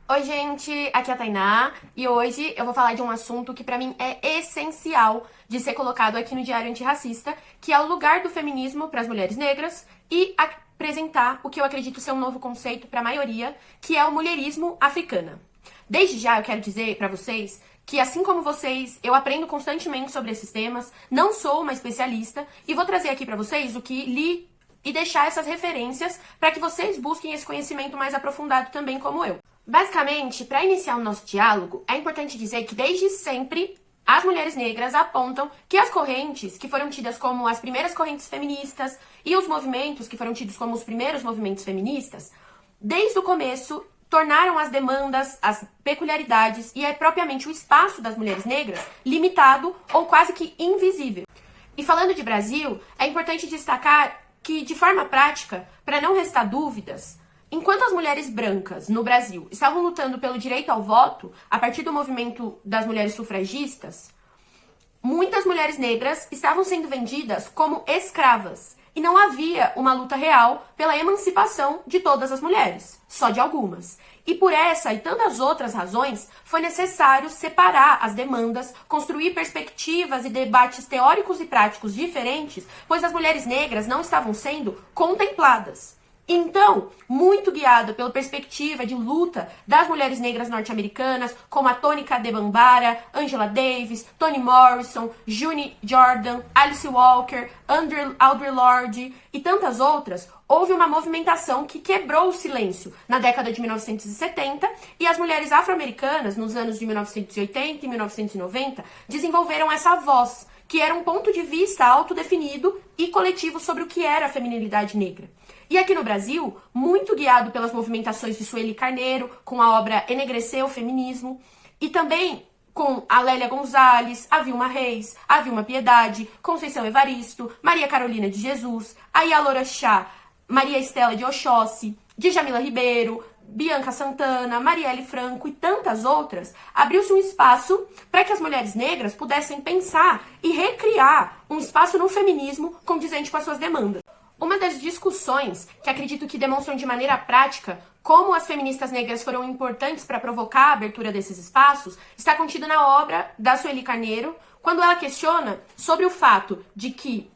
Oi, gente, aqui é a Tainá e hoje eu vou falar de um assunto que pra mim é essencial de ser colocado aqui no Diário Antirracista, que é o lugar do feminismo para as mulheres negras e apresentar o que eu acredito ser um novo conceito para a maioria, que é o mulherismo africana. Desde já eu quero dizer pra vocês que, assim como vocês, eu aprendo constantemente sobre esses temas, não sou uma especialista e vou trazer aqui pra vocês o que li e deixar essas referências para que vocês busquem esse conhecimento mais aprofundado também como eu. Basicamente, para iniciar o nosso diálogo, é importante dizer que desde sempre as mulheres negras apontam que as correntes que foram tidas como as primeiras correntes feministas e os movimentos que foram tidos como os primeiros movimentos feministas, desde o começo tornaram as demandas, as peculiaridades e propriamente o espaço das mulheres negras limitado ou quase que invisível. E falando de Brasil, é importante destacar que, de forma prática, para não restar dúvidas, enquanto as mulheres brancas no Brasil estavam lutando pelo direito ao voto, a partir do movimento das mulheres sufragistas, muitas mulheres negras estavam sendo vendidas como escravas. E não havia uma luta real pela emancipação de todas as mulheres, só de algumas. E por essa e tantas outras razões, foi necessário separar as demandas, construir perspectivas e debates teóricos e práticos diferentes, pois as mulheres negras não estavam sendo contempladas. Então, muito guiado pela perspectiva de luta das mulheres negras norte-americanas, como a Toni Cade Bambara, Angela Davis, Toni Morrison, June Jordan, Alice Walker, Audre Lorde e tantas outras, houve uma movimentação que quebrou o silêncio na década de 1970 e as mulheres afro-americanas, nos anos de 1980 e 1990, desenvolveram essa voz, que era um ponto de vista autodefinido e coletivo sobre o que era a feminilidade negra. E aqui no Brasil, muito guiado pelas movimentações de Sueli Carneiro, com a obra Enegrecer o Feminismo, e também com a Lélia Gonzalez, a Vilma Reis, a Vilma Piedade, Conceição Evaristo, Maria Carolina de Jesus, a Yalora Chá, Maria Estela de Oxóssi, Djamila Ribeiro, Bianca Santana, Marielle Franco e tantas outras, abriu-se um espaço para que as mulheres negras pudessem pensar e recriar um espaço no feminismo condizente com as suas demandas. Uma das discussões que acredito que demonstram de maneira prática como as feministas negras foram importantes para provocar a abertura desses espaços está contida na obra da Sueli Carneiro, quando ela questiona sobre o fato de que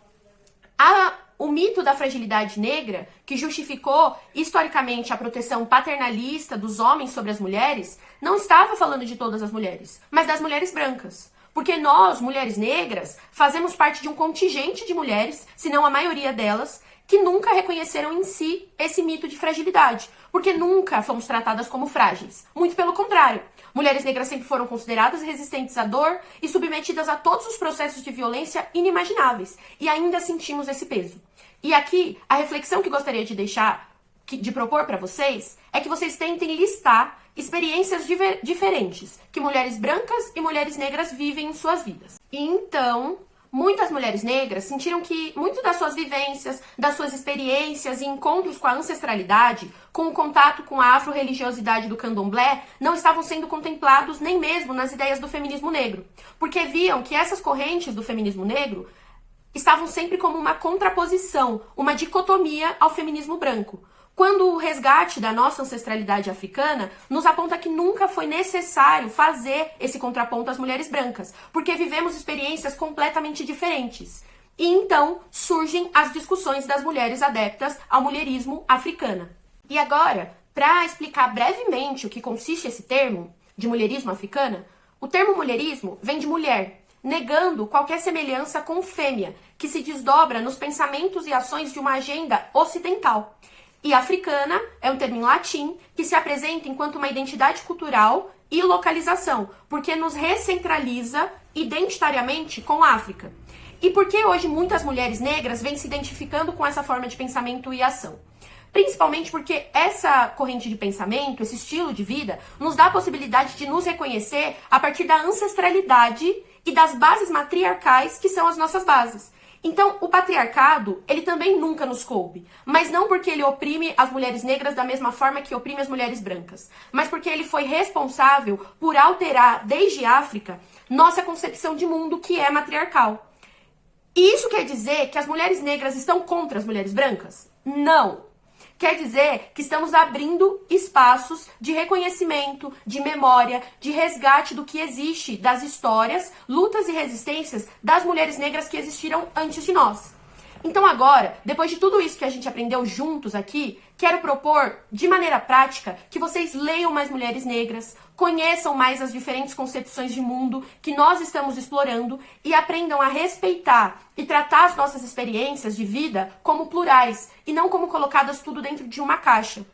o mito da fragilidade negra, que justificou historicamente a proteção paternalista dos homens sobre as mulheres, não estava falando de todas as mulheres, mas das mulheres brancas. Porque nós, mulheres negras, fazemos parte de um contingente de mulheres, se não a maioria delas, que nunca reconheceram em si esse mito de fragilidade, porque nunca fomos tratadas como frágeis. Muito pelo contrário. Mulheres negras sempre foram consideradas resistentes à dor e submetidas a todos os processos de violência inimagináveis, e ainda sentimos esse peso. E aqui, a reflexão que gostaria de deixar, de propor para vocês, é que vocês tentem listar experiências diferentes que mulheres brancas e mulheres negras vivem em suas vidas. E então, muitas mulheres negras sentiram que muito das suas vivências, das suas experiências e encontros com a ancestralidade, com o contato com a afro-religiosidade do candomblé, não estavam sendo contemplados nem mesmo nas ideias do feminismo negro, porque viam que essas correntes do feminismo negro estavam sempre como uma contraposição, uma dicotomia ao feminismo branco. Quando o resgate da nossa ancestralidade africana nos aponta que nunca foi necessário fazer esse contraponto às mulheres brancas, porque vivemos experiências completamente diferentes. E então surgem as discussões das mulheres adeptas ao mulherismo africana. E agora, para explicar brevemente o que consiste esse termo de mulherismo africana, o termo mulherismo vem de mulher, negando qualquer semelhança com fêmea, que se desdobra nos pensamentos e ações de uma agenda ocidental. E africana é um termo em latim que se apresenta enquanto uma identidade cultural e localização, porque nos recentraliza identitariamente com a África. E por que hoje muitas mulheres negras vêm se identificando com essa forma de pensamento e ação? Principalmente porque essa corrente de pensamento, esse estilo de vida, nos dá a possibilidade de nos reconhecer a partir da ancestralidade e das bases matriarcais que são as nossas bases. Então, o patriarcado, ele também nunca nos coube, mas não porque ele oprime as mulheres negras da mesma forma que oprime as mulheres brancas, mas porque ele foi responsável por alterar, desde África, nossa concepção de mundo que é matriarcal. E isso quer dizer que as mulheres negras estão contra as mulheres brancas? Não. Quer dizer que estamos abrindo espaços de reconhecimento, de memória, de resgate do que existe, das histórias, lutas e resistências das mulheres negras que existiram antes de nós. Então agora, depois de tudo isso que a gente aprendeu juntos aqui, quero propor, de maneira prática, que vocês leiam mais mulheres negras, conheçam mais as diferentes concepções de mundo que nós estamos explorando e aprendam a respeitar e tratar as nossas experiências de vida como plurais e não como colocadas tudo dentro de uma caixa.